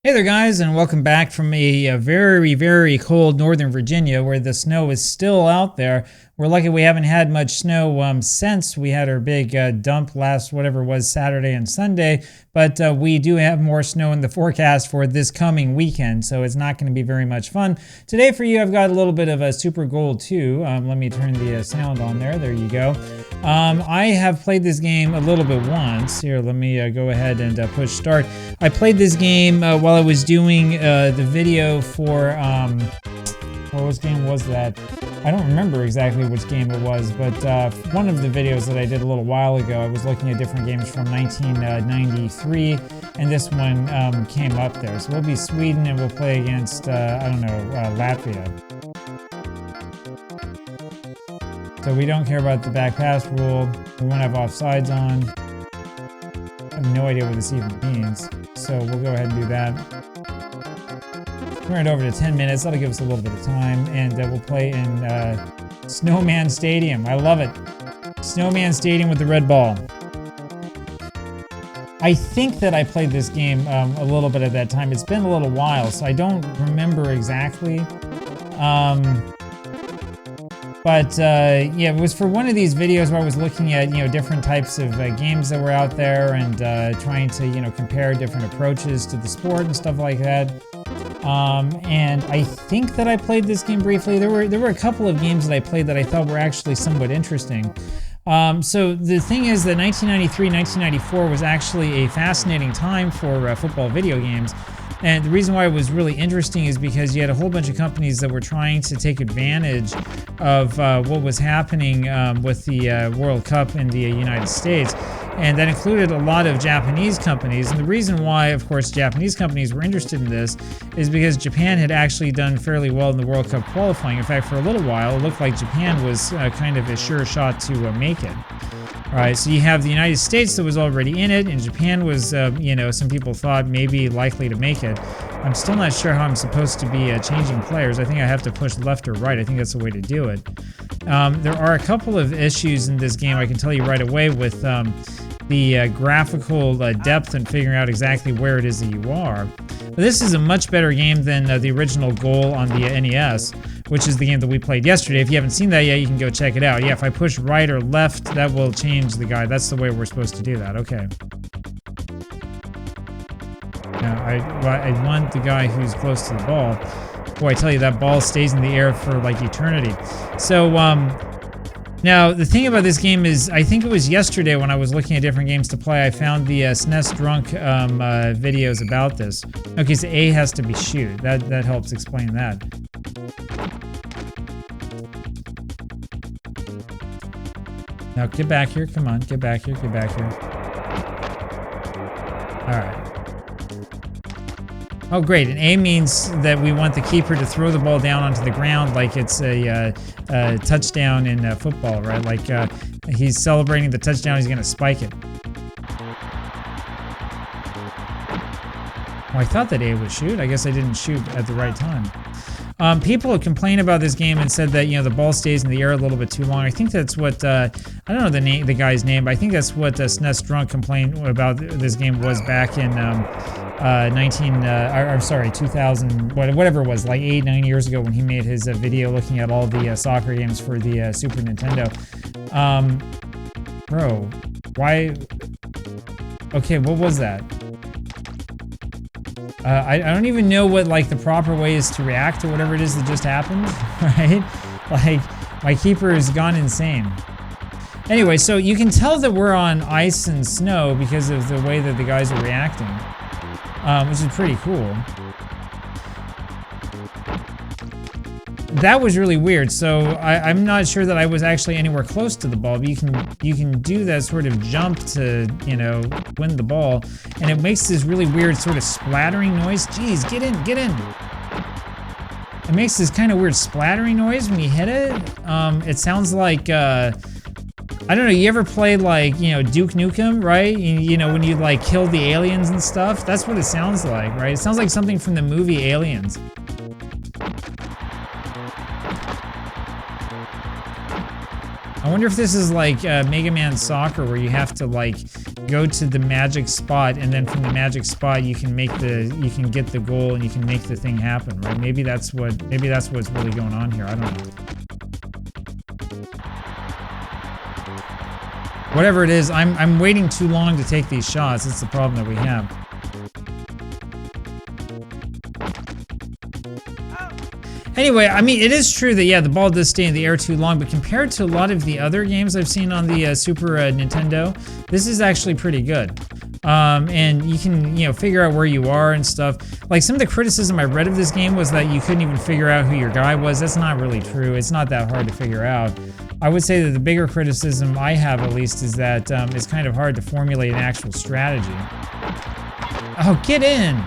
Hey there, guys, and welcome back from a very, very cold Northern Virginia where the snow is still out there. We're lucky we haven't had much snow since we had our big dump last, whatever it was, Saturday and Sunday. But we do have more snow in the forecast for this coming weekend, so it's not going to be very much fun. Today for you, I've got a little bit of a Super Gold 2. Let me turn the sound on there. There you go. I have played this game a little bit once. Here, let me go ahead and push start. I played this game while I was doing the video for, what game was that? I don't remember exactly which game it was, but one of the videos that I did a little while ago, I was looking at different games from 1993, and this one came up there. So we'll be Sweden, and we'll play against, I don't know, Latvia. So we don't care about the back pass rule. We won't have offsides on. I have no idea what this even means. So we'll go ahead and do that. Turn it over to 10 minutes. That'll give us a little bit of time. And we'll play in Snowman Stadium. I love it. Snowman Stadium with the red ball. I think that I played this game a little bit at that time. It's been a little while, so I don't remember exactly. But yeah, it was for one of these videos where I was looking at, different types of games that were out there and trying to, compare different approaches to the sport and stuff like that. And I think that I played this game briefly. There were a couple of games that I played that I thought were actually somewhat interesting. So the thing is that 1993, 1994 was actually a fascinating time for football video games. And the reason why it was really interesting is because you had a whole bunch of companies that were trying to take advantage of what was happening with the World Cup in the United States. And that included a lot of Japanese companies. And the reason why, of course, Japanese companies were interested in this is because Japan had actually done fairly well in the World Cup qualifying. In fact, for a little while, it looked like Japan was kind of a sure shot to make it. All right, so you have the United States that was already in it, and Japan was, some people thought maybe likely to make it. I'm still not sure how I'm supposed to be changing players. I think I have to push left or right. I think that's the way to do it. There are a couple of issues in this game I can tell you right away with the graphical depth and figuring out exactly where it is that you are. But this is a much better game than the original Goal on the NES, which is the game that we played yesterday. If you haven't seen that yet, you can go check it out. Yeah, if I push right or left, that will change the guide. That's the way we're supposed to do that. Okay. Now, I want the guy who's close to the ball. Boy, I tell you, that ball stays in the air for like eternity. So, now, the thing about this game is, I think it was yesterday when I was looking at different games to play, I found the SNES Drunk videos about this. Okay, so A has to be shoot. That helps explain that. Now, get back here. Come on, get back here, get back here. All right. Oh, great. And A means that we want the keeper to throw the ball down onto the ground like it's a touchdown in football, right? Like he's celebrating the touchdown, he's going to spike it. Well, I thought that A would shoot. I guess I didn't shoot at the right time. People have complained about this game and said that, the ball stays in the air a little bit too long. I think that's what, I don't know the guy's name, but I think that's what SNES Drunk complained about this game was back in 2000, whatever it was, like 8-9 years ago when he made his video looking at all the soccer games for the Super Nintendo. Bro, why? Okay, what was that? I don't even know what like the proper way is to react to whatever it is that just happened, right? Like, my keeper has gone insane. Anyway, so you can tell that we're on ice and snow because of the way that the guys are reacting, which is pretty cool. That was really weird. So I'm not sure that I was actually anywhere close to the ball, but you can do that sort of jump to, win the ball, and it makes this really weird sort of splattering noise. Jeez, get in, get in. It makes this kind of weird splattering noise when you hit it. It sounds like, I don't know, you ever play like, Duke Nukem, right? When you like kill the aliens and stuff? That's what it sounds like, right? It sounds like something from the movie Aliens. I wonder if this is like Mega Man Soccer, where you have to like go to the magic spot, and then from the magic spot you can get the goal and you can make the thing happen, right? Maybe that's what's really going on here. I don't know. Whatever it is, I'm waiting too long to take these shots. That's the problem that we have. Anyway, I mean, it is true that, yeah, the ball does stay in the air too long, but compared to a lot of the other games I've seen on the Super Nintendo, this is actually pretty good. And you can, figure out where you are and stuff. Like, some of the criticism I read of this game was that you couldn't even figure out who your guy was. That's not really true. It's not that hard to figure out. I would say that the bigger criticism I have, at least, is that it's kind of hard to formulate an actual strategy. Oh, get in!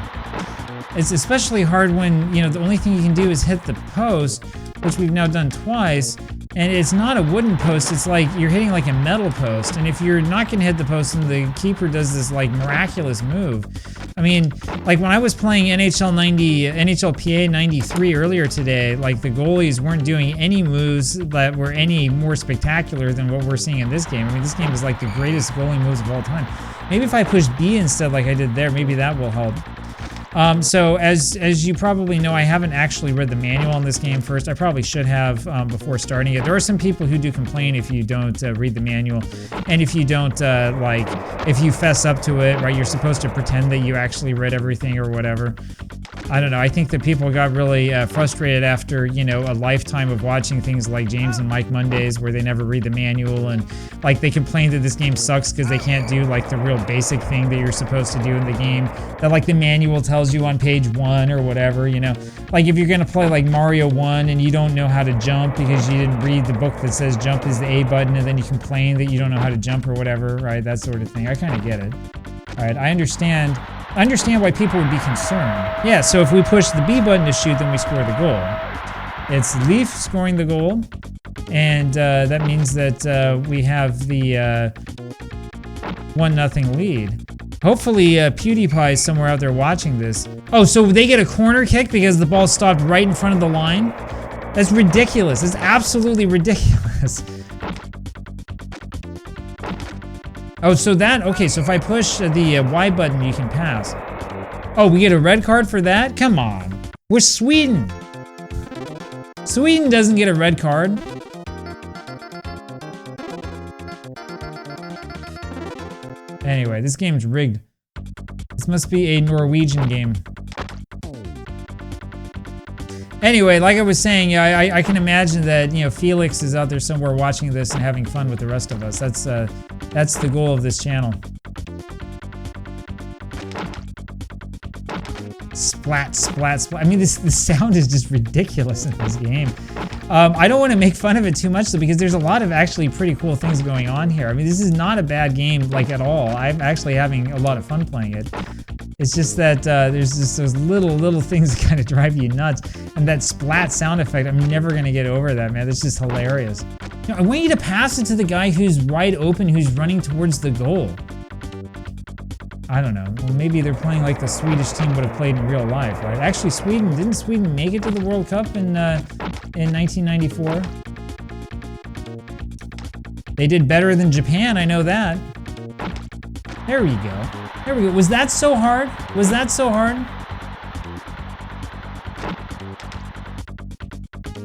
It's especially hard when, the only thing you can do is hit the post, which we've now done twice, and it's not a wooden post, it's like you're hitting like a metal post, and if you're not gonna hit the post, then the keeper does this like miraculous move. I mean, like when I was playing NHLPA 93 earlier today, like the goalies weren't doing any moves that were any more spectacular than what we're seeing in this game. I mean, this game is like the greatest goalie moves of all time. Maybe if I push B instead like I did there, maybe that will help. So as you probably know, I haven't actually read the manual on this game first. I probably should have before starting it. There are some people who do complain if you don't read the manual, and if you don't if you fess up to it, right? You're supposed to pretend that you actually read everything or whatever. I don't know. I think that people got really frustrated after, a lifetime of watching things like James and Mike Mondays where they never read the manual, and like they complain that this game sucks because they can't do like the real basic thing that you're supposed to do in the game that like the manual tells you on page 1 or whatever, Like if you're gonna play like Mario 1 and you don't know how to jump because you didn't read the book that says jump is the A button, and then you complain that you don't know how to jump or whatever, right? That sort of thing. I kind of get it. All right, I understand why people would be concerned. Yeah, so if we push the B button to shoot, then we score the goal. It's Leaf scoring the goal, and that means that we have the 1-0 lead. Hopefully PewDiePie is somewhere out there watching this. Oh, so they get a corner kick because the ball stopped right in front of the line? That's ridiculous. It's absolutely ridiculous. Oh, so okay, so if I push the Y button, you can pass. Oh, we get a red card for that? Come on. We're Sweden. Sweden doesn't get a red card. Anyway, this game's rigged. This must be a Norwegian game. Anyway, like I was saying, I can imagine that, Felix is out there somewhere watching this and having fun with the rest of us. That's the goal of this channel. Splat, splat, splat. I mean, the sound is just ridiculous in this game. I don't want to make fun of it too much though, because there's a lot of actually pretty cool things going on here. I mean, this is not a bad game, like at all. I'm actually having a lot of fun playing it. It's just that there's just those little things that kind of drive you nuts. And that splat sound effect, I'm never going to get over that, man. That's just hilarious. I want you to pass it to the guy who's wide open, who's running towards the goal. I don't know. Well, maybe they're playing like the Swedish team would have played in real life, right? Actually, didn't Sweden make it to the World Cup in 1994? They did better than Japan, I know that. There we go. There we go. Was that so hard? Was that so hard?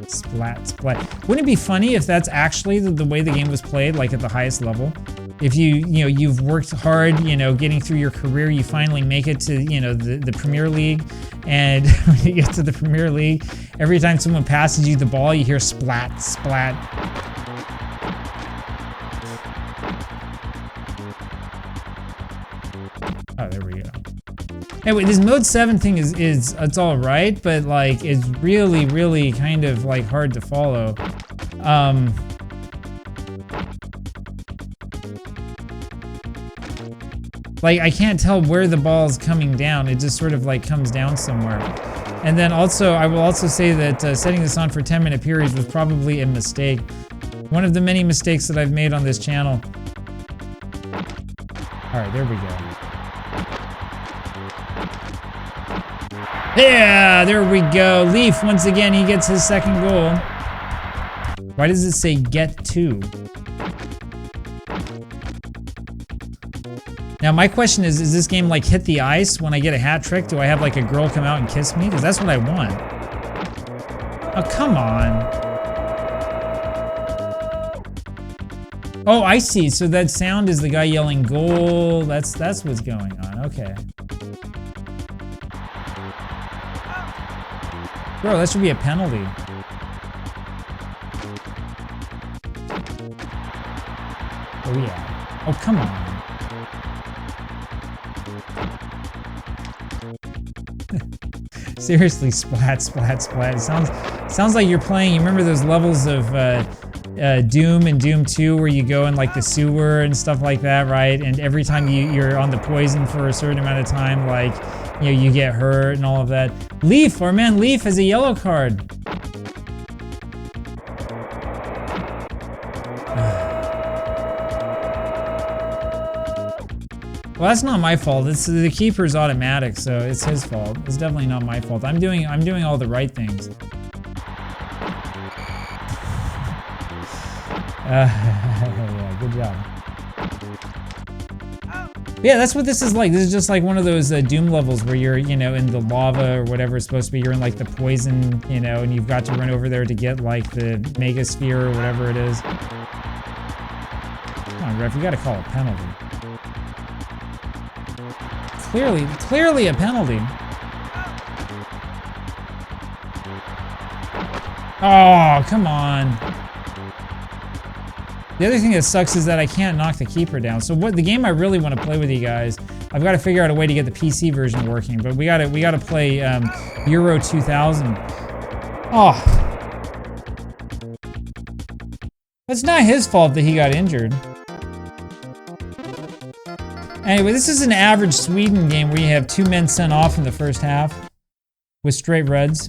Splat, splat. Wouldn't it be funny if that's actually the way the game was played, like at the highest level? If you've worked hard, getting through your career, you finally make it to, the Premier League, and when you get to the Premier League, every time someone passes you the ball, you hear splat, splat. Oh, there we go. Anyway, this mode 7 thing is it's all right, but like it's really kind of like hard to follow. Like, I can't tell where the ball's coming down. It just sort of like comes down somewhere. And then also, I will also say that setting this on for 10-minute periods was probably a mistake. One of the many mistakes that I've made on this channel. All right, there we go. Yeah, there we go. Leaf, once again, he gets his second goal. Why does it say get two? Now my question is this game like hit the ice when I get a hat trick? Do I have like a girl come out and kiss me? Because that's what I want. Oh, come on. Oh, I see. So that sound is the guy yelling goal. That's what's going on. Okay. Bro, that should be a penalty. Oh yeah. Oh, come on. Seriously, splat, splat, splat. It sounds like you're playing. You remember those levels of Doom and Doom 2 where you go in like the sewer and stuff like that, right? And every time you're on the poison for a certain amount of time, like, you know, you get hurt and all of that. Leaf, our man Leaf has a yellow card. Well, that's not my fault. It's the keeper's automatic, so it's his fault. It's definitely not my fault. I'm doing all the right things. Yeah, good job. Yeah, that's what this is like. This is just like one of those Doom levels where you're, you know, in the lava or whatever it's supposed to be. You're in like the poison, you know, and you've got to run over there to get like the mega sphere or whatever it is. Come on, ref, you gotta call a penalty. Clearly a penalty. Oh, come on. The other thing that sucks is that I can't knock the keeper down. So what the game I really want to play with you guys, I've got to figure out a way to get the PC version working, but we gotta play Euro 2000. Oh. It's not his fault that he got injured. Anyway, this is an average Sweden game where you have 2 men sent off in the first half with straight reds.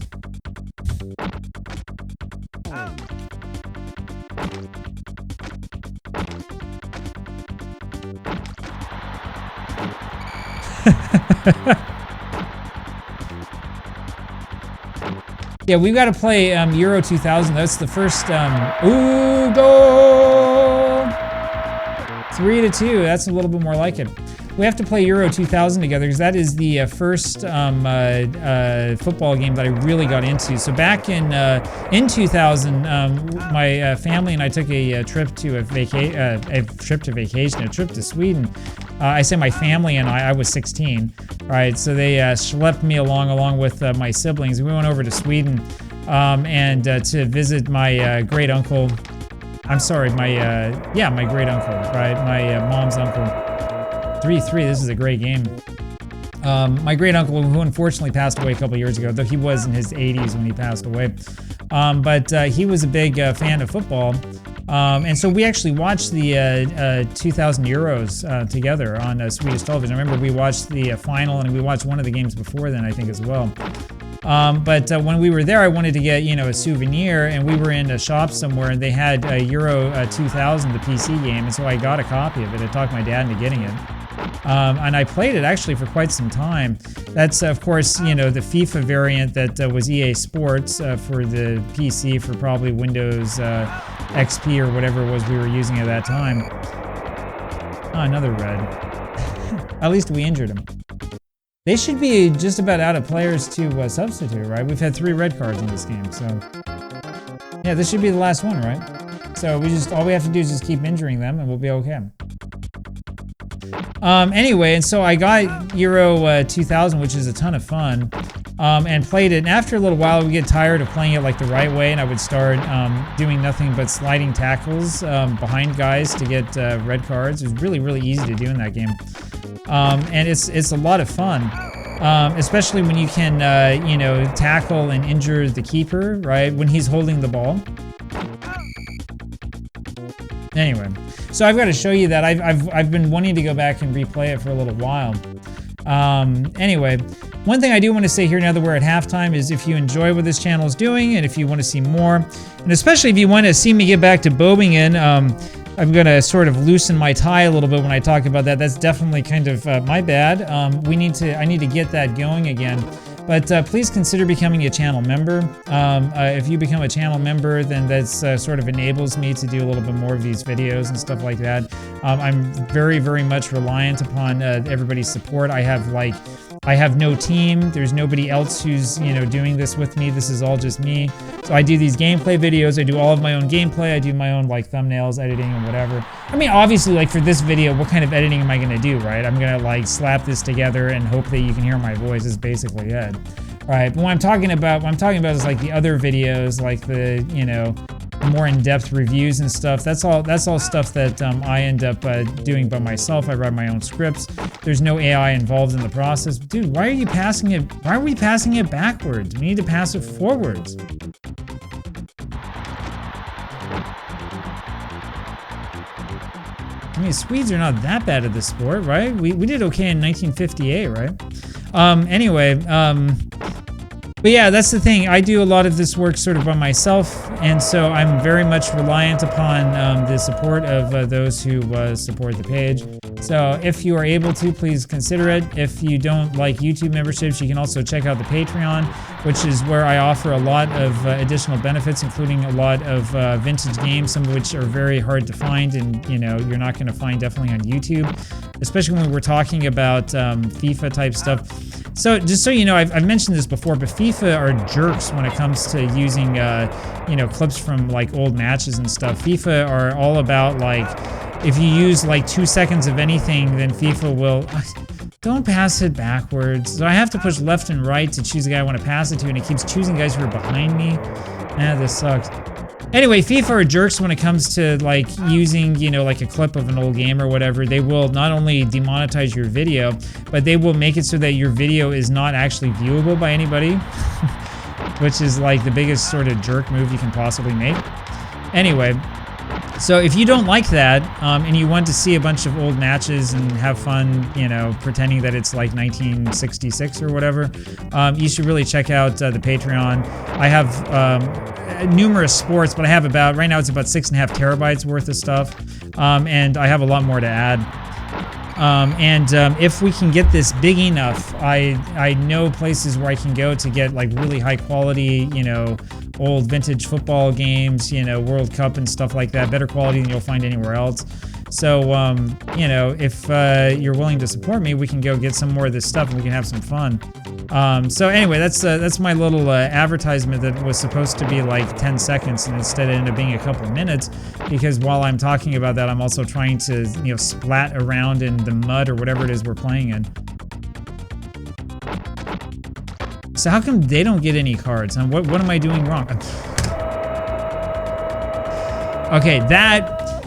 Yeah, we've got to play Euro 2000. That's the first. Ooh, goal! 3-2. That's a little bit more like it. We have to play Euro 2000 together because that is the first football game that I really got into. So back in 2000, my family and I took a trip to a trip to Sweden. I say my family and I was 16. Right, so they schlepped me along with my siblings. We went over to Sweden and to visit my great uncle. I'm sorry, my great uncle, right? My mom's uncle. 3-3, this is a great game. My great uncle, who unfortunately passed away a couple years ago, though he was in his 80s when he passed away. But he was a big fan of football. And so we actually watched the 2000 Euros together on Swedish television. I remember we watched the final and we watched one of the games before then, I think, as well. But when we were there, I wanted to get, you know, a souvenir, and we were in a shop somewhere, and they had Euro 2000, the PC game, and so I got a copy of it. I talked my dad into getting it. And I played it actually for quite some time. That's, of course, you know, the FIFA variant that was EA Sports for the PC for probably Windows XP or whatever it was we were using at that time. Oh, another red. At least we injured him. They should be just about out of players to substitute, right? We've had 3 red cards in this game, so... Yeah, this should be the last one, right? So all we have to do is just keep injuring them and we'll be okay. Anyway, and so I got Euro 2000, which is a ton of fun, and played it. And after a little while, we get tired of playing it like the right way, and I would start doing nothing but sliding tackles behind guys to get red cards. It was really, really easy to do in that game. And it's a lot of fun, especially when you can, you know, tackle and injure the keeper, right, when he's holding the ball. Anyway, so I've got to show you that. I've been wanting to go back and replay it for a little while. Anyway, one thing I do want to say here now that we're at halftime is if you enjoy what this channel is doing and if you want to see more, and especially if you want to see me get back to Bobingen, I'm going to sort of loosen my tie a little bit when I talk about that. That's definitely kind of my bad. I need to get that going again. But please consider becoming a channel member. If you become a channel member, then that's sort of enables me to do a little bit more of these videos and stuff like that. I'm very, very much reliant upon everybody's support. I have no team. There's nobody else who's, you know, doing this with me. This is all just me. So I do these gameplay videos. I do all of my own gameplay. I do my own like thumbnails, editing, and whatever. I mean, obviously, like for this video, what kind of editing am I gonna do, right? I'm gonna like slap this together and hope that you can hear my voice is basically it. All right, but what I'm talking about is like the other videos, like the, you know, more in-depth reviews and stuff. That's all stuff that I end up doing by myself. I write my own scripts. There's no AI involved in the process. Dude, why are you passing it? Why are we passing it backwards? We need to pass it forwards. I mean, Swedes are not that bad at this sport, right? We did okay in 1958, right? Anyway, but yeah, that's the thing. I do a lot of this work sort of by myself, and so I'm very much reliant upon the support of those who support the page. So if you are able to, please consider it. If you don't like YouTube memberships, you can also check out the Patreon, which is where I offer a lot of additional benefits, including a lot of vintage games, some of which are very hard to find, and you know, you're not going to find definitely on YouTube, especially when we're talking about FIFA type stuff. So just so you know, I've mentioned this before, but FIFA are jerks when it comes to using you know, clips from like old matches and stuff. FIFA are all about like, if you use like 2 seconds of anything, then FIFA will... Don't pass it backwards. So I have to push left and right to choose the guy I want to pass it to, and it keeps choosing guys who are behind me. This sucks. Anyway, FIFA are jerks when it comes to like using, you know, like a clip of an old game or whatever. They will not only demonetize your video, but they will make it so that your video is not actually viewable by anybody, which is like the biggest sort of jerk move you can possibly make. Anyway, so if you don't like that, and you want to see a bunch of old matches and have fun, you know, pretending that it's like 1966 or whatever, you should really check out the Patreon. I have numerous sports, but I have about, right now it's about 6.5 terabytes worth of stuff, and I have a lot more to add. If we can get this big enough, I know places where I can go to get like really high quality, you know, old vintage football games, you know, World Cup and stuff like that, better quality than you'll find anywhere else. So, you know, if you're willing to support me, we can go get some more of this stuff and we can have some fun. So anyway, that's my little advertisement that was supposed to be like 10 seconds and instead it ended up being a couple minutes, because while I'm talking about that, I'm also trying to, you know, splat around in the mud or whatever it is we're playing in. So how come they don't get any cards? And what am I doing wrong? Okay,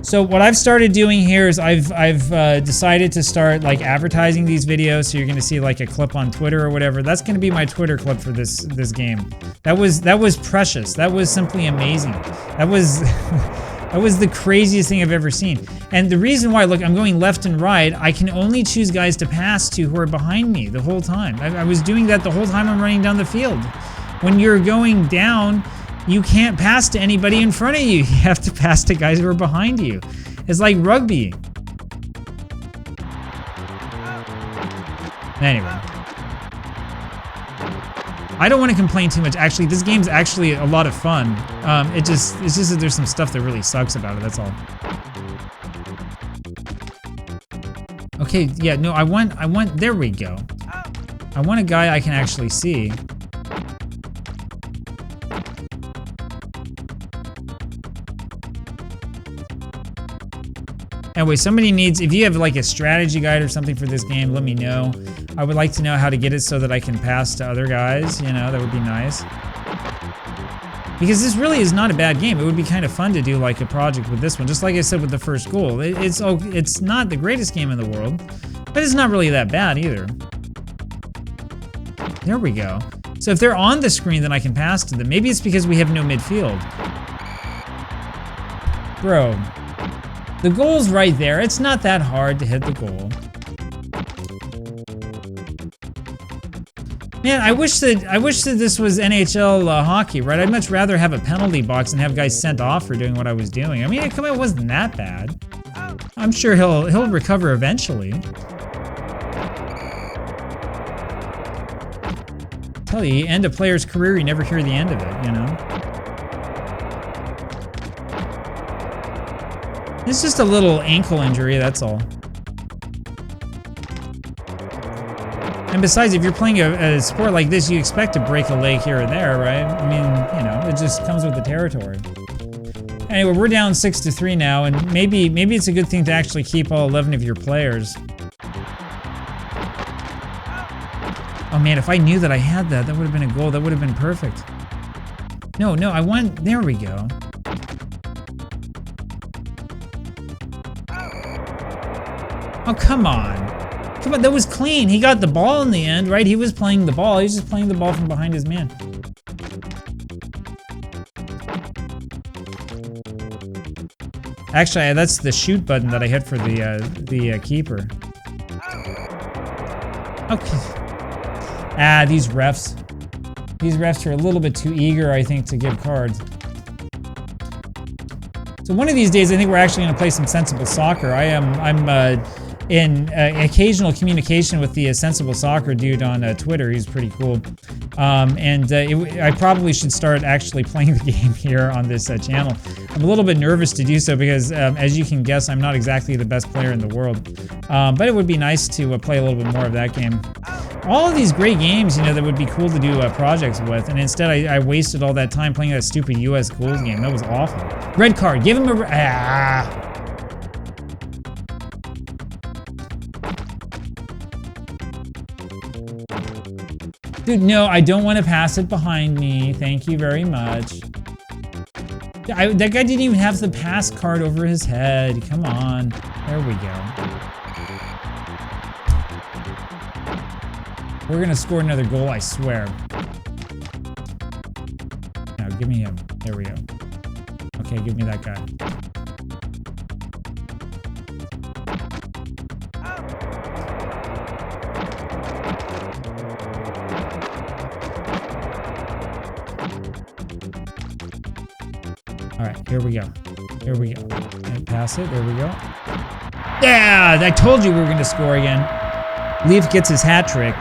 so what I've started doing here is I've decided to start like advertising these videos. So you're gonna see like a clip on Twitter or whatever. That's gonna be my Twitter clip for this game. That was precious. That was simply amazing. That was that was the craziest thing I've ever seen. And the reason why, look, I'm going left and right, I can only choose guys to pass to who are behind me the whole time. I was doing that the whole time I'm running down the field. When you're going down, you can't pass to anybody in front of you. You have to pass to guys who are behind you. It's like rugby. Anyway. I don't want to complain too much. Actually, this game's actually a lot of fun. It's just that there's some stuff that really sucks about it, that's all. Okay, yeah, no, I want, there we go. I want a guy I can actually see. Anyway, somebody needs, if you have like a strategy guide or something for this game, let me know. I would like to know how to get it so that I can pass to other guys, you know, that would be nice. Because this really is not a bad game. It would be kind of fun to do like a project with this one. Just like I said with the first goal. It's not the greatest game in the world, but it's not really that bad either. There we go. So if they're on the screen, then I can pass to them. Maybe it's because we have no midfield. Bro. The goal's right there. It's not that hard to hit the goal. Man, I wish that this was NHL hockey, right? I'd much rather have a penalty box and have guys sent off for doing what I was doing. I mean, come on, it wasn't that bad. I'm sure he'll recover eventually. tell you, you end a player's career, you never hear the end of it, you know? It's just a little ankle injury, that's all. And besides, if you're playing a sport like this, you expect to break a leg here or there, right? I mean, you know, it just comes with the territory. Anyway, we're down 6-3 now, and maybe it's a good thing to actually keep all 11 of your players. Oh man, if I knew that I had that, that would have been a goal. That would have been perfect. No, I want... There we go. Oh, come on. Come on, that was clean. He got the ball in the end, right? He was playing the ball. He was just playing the ball from behind his man. Actually, that's the shoot button that I hit for the keeper. Okay. Ah, these refs. These refs are a little bit too eager, I think, to give cards. So one of these days, I think we're actually going to play some sensible soccer. I'm in occasional communication with the Sensible Soccer dude on Twitter. He's pretty cool. I probably should start actually playing the game here on this channel. I'm a little bit nervous to do so because, as you can guess, I'm not exactly the best player in the world. But it would be nice to play a little bit more of that game. All of these great games, you know, that would be cool to do projects with, and instead I wasted all that time playing that stupid US Goals game. That was awful. Red card. Give him a... Ah. Dude, no, I don't want to pass it behind me. Thank you very much. That guy didn't even have the pass card over his head. Come on. There we go. We're going to score another goal, I swear. Now, give me him. There we go. Okay, give me that guy. All right, here we go. Here we go. And pass it. There we go. Yeah, I told you we were going to score again. Leaf gets his hat trick.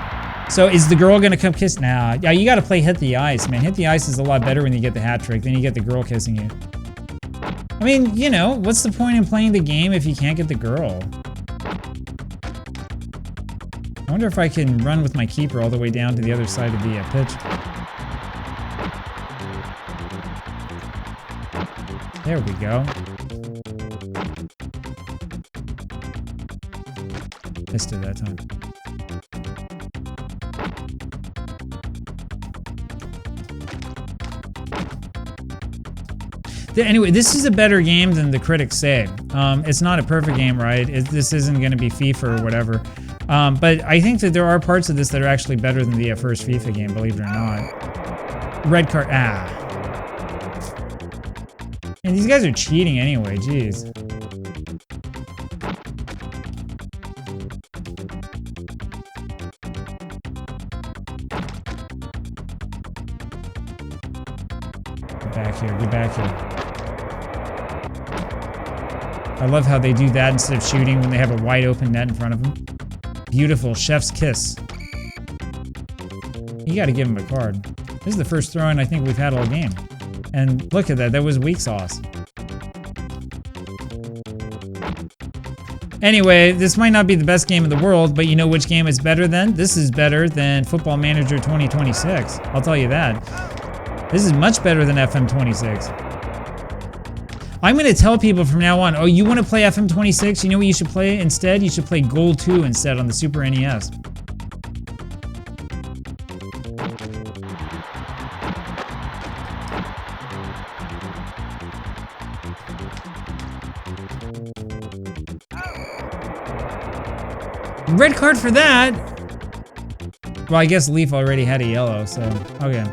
So is the girl going to come kiss? Nah. Yeah, you got to play Hit the Ice, man. Hit the Ice is a lot better when you get the hat trick than you get the girl kissing you. I mean, you know, what's the point in playing the game if you can't get the girl? I wonder if I can run with my keeper all the way down to the other side of the pitch. There we go. Missed it that time. Anyway, this is a better game than the critics say. It's not a perfect game, right? This isn't going to be FIFA or whatever. But I think that there are parts of this that are actually better than the first FIFA game, believe it or not. Red card. Ah. And these guys are cheating anyway, jeez. Get back here, get back here. I love how they do that instead of shooting when they have a wide open net in front of them. Beautiful, chef's kiss. You gotta give him a card. This is the first throw-in I think we've had all game. And look at that, that was weak sauce. Anyway, this might not be the best game in the world, but you know which game is better than? This is better than Football Manager 2026. I'll tell you that. This is much better than FM26. I'm going to tell people from now on, oh, you want to play FM26? You know what you should play instead? You should play Goal 2 instead on the Super NES. Red card for that? Well, I guess Leaf already had a yellow, so, okay.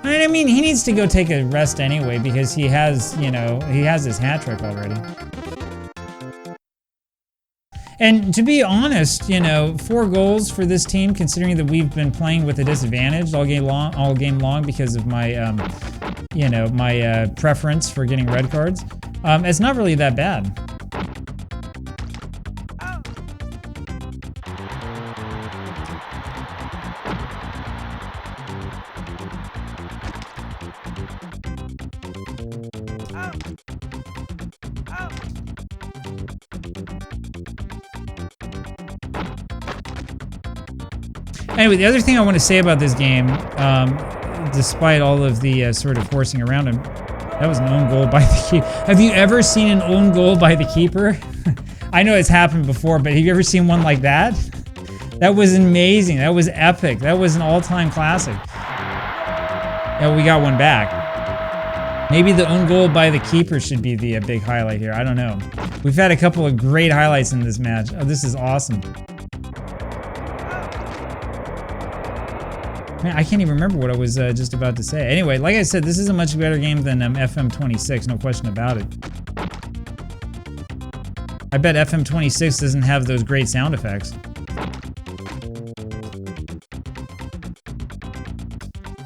I mean, he needs to go take a rest anyway because he has, you know, he has his hat trick already. And to be honest, you know, 4 goals for this team, considering that we've been playing with a disadvantage all game long because of my, you know, my preference for getting red cards. It's not really that bad. Anyway, the other thing I want to say about this game, despite all of the sort of horsing around him, that was an own goal by the keeper. Have you ever seen an own goal by the keeper? I know it's happened before, but have you ever seen one like that? That was amazing. That was epic. That was an all-time classic. Yeah, we got one back. Maybe the own goal by the keeper should be the big highlight here. I don't know. We've had a couple of great highlights in this match. Oh, this is awesome. Man, I can't even remember what I was just about to say. Anyway, like I said, this is a much better game than FM26, no question about it. I bet FM26 doesn't have those great sound effects.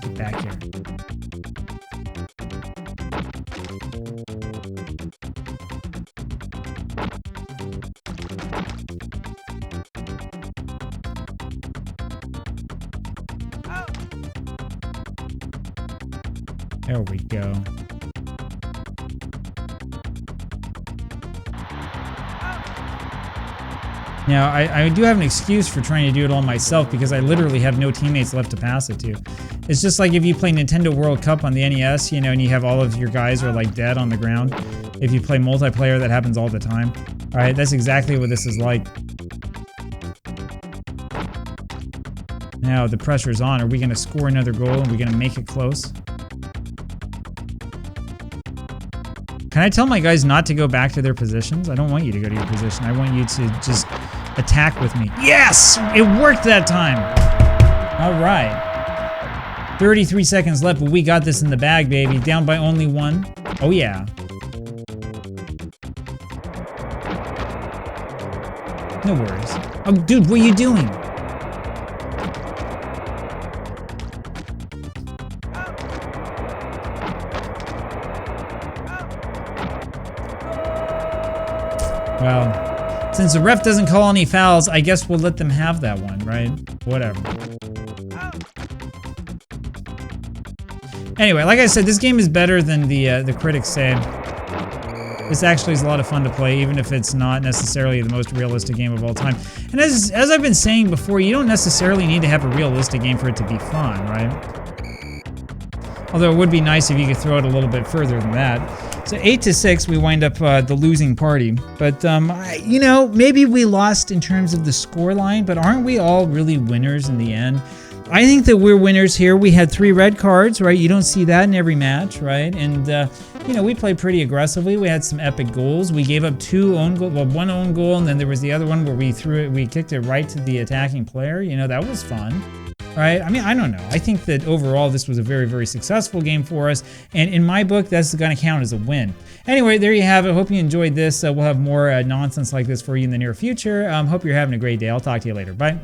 Get back here. There we go. Now, I do have an excuse for trying to do it all myself because I literally have no teammates left to pass it to. It's just like if you play Nintendo World Cup on the NES, you know, and you have all of your guys are like dead on the ground. If you play multiplayer, that happens all the time. All right, that's exactly what this is like. Now the pressure's on. Are we going to score another goal? Are we going to make it close? Can I tell my guys not to go back to their positions? I don't want you to go to your position. I want you to just attack with me. Yes! It worked that time! All right. 33 seconds left, but we got this in the bag, baby. Down by only one. Oh, yeah. No worries. Oh, dude, what are you doing? Well, since the ref doesn't call any fouls, I guess we'll let them have that one, right? Whatever. Anyway, like I said, this game is better than the critics say. This actually is a lot of fun to play, even if it's not necessarily the most realistic game of all time. And as I've been saying before, you don't necessarily need to have a realistic game for it to be fun, right? Although it would be nice if you could throw it a little bit further than that. So 8-6, we wind up the losing party. But, you know, maybe we lost in terms of the scoreline, but aren't we all really winners in the end? I think that we're winners here. We had 3 red cards, right? You don't see that in every match, right? And, you know, we played pretty aggressively. We had some epic goals. We gave up 2 own goals, well, 1 own goal, and then there was the other one where we kicked it right to the attacking player. You know, that was fun. Right? I mean, I don't know. I think that overall this was a very, very successful game for us. And in my book, that's going to count as a win. Anyway, there you have it. Hope you enjoyed this. We'll have more nonsense like this for you in the near future. Hope you're having a great day. I'll talk to you later. Bye.